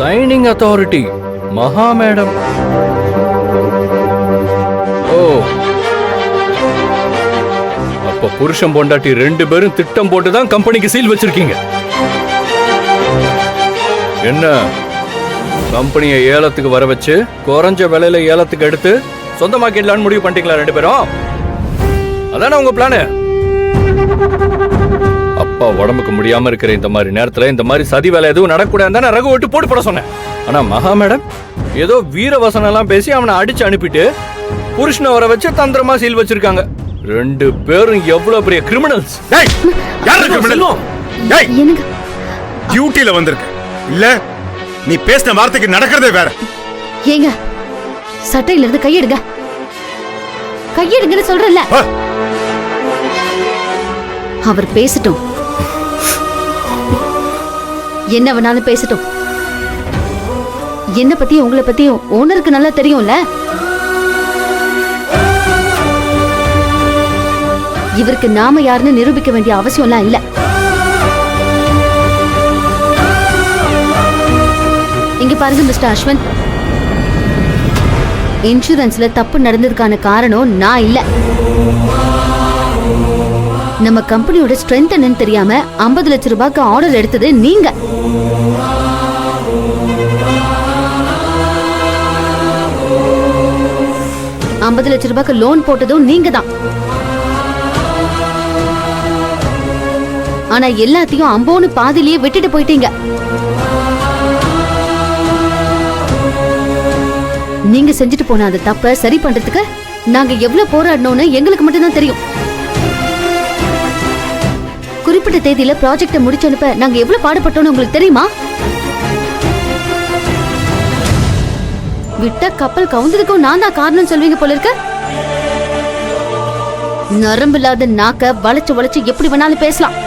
Signing authority மகா madam. ஓ, அப்ப புருஷன் பொண்டாட்டி 2 பேரும் திட்டம் போட்டுதான் கம்பெனிக்கு சீல் வச்சிருக்கீங்க. என்ன கம்பெனியை ஏலத்துக்கு வர வச்சு குறைஞ்ச விலையில ஏலத்துக்கு எடுத்து சொந்தமாக்கிடலான்னு முடிவு பண்ணிட்டீங்களா 2 பேரும்? அதானே உங்க பிளானு? அப்பா உடம்புக்கு முடியாம இருக்கிற இந்த மாதிரி நேரத்துல இந்த மாதிரி சதி வேலை எதுவும் நடக்கூடாது ரகு விட்டு போட்டு போட சொன்னேன். ஆனா மகா மேடம் ஏதோ வீரவசனம் எல்லாம் பேசி அவனை அடிச்சு அனுப்பிட்டு புருஷனை வர வச்சு தந்திரமா சீல் வச்சிருக்காங்க. 2 பேரும் எவ்வளவு பெரிய கிரிமினல்ஸ். டியூட்டில வந்திருக்க இல்ல, நீ பேசின வார்த்தைக்கு நடக்கிறதே வேற. ஏங்க சட்டையில இருந்து கையெடுங்க, கையெடுங்கன்னு சொல்றல. அவர் பேசட்டும், என்ன வேணாலும் பேசட்டும். என்ன பத்தியும் உங்களை பத்தியும் ஓனருக்கு நல்லா தெரியும்ல. இவருக்கு நாம யாருன்னு நிரூபிக்க வேண்டிய அவசியம்லாம் இல்ல. இங்க பாருங்க மிஸ்டர் அஸ்வந்த், இன்சூரன்ஸ்ல தப்பு நடந்ததுக்கான காரணம் நான் இல்ல. நம்ம கம்பெனியோட ஸ்ட்ரென்த் என்னன்னு தெரியாம 50 லட்சம் ரூபாய்க்கு ஆர்டர் எடுத்தது நீங்க. $50 லட்சம் ரூபாய்க்கு லோன் போட்டதும் நீங்க தான். ஆனா எல்லாத்தையும் அம்போன்னு பாதிலேயே விட்டுட்டு போயிட்டீங்க. நீங்க செஞ்சுட்டு போன அந்த தப்ப சரி பண்றதுக்கு நாங்க எவ்வளவு போராடணும்னு எங்களுக்கு மட்டும்தான் தெரியும். குறிப்பிட்ட தேதியில ப்ராஜெக்ட முடிச்சு அனுப்ப நாங்க எவ்வளவு பாடுபட்டோம்னு உங்களுக்கு தெரியுமா? விட்ட கப்பல் கவுந்ததுக்கும் நான் தான் காரணம் சொல்வீங்க போல இருக்க. நரம்பில்லாத நாக்க வளைச்சு வளைச்சு எப்படி வேணாலும் பேசலாம்.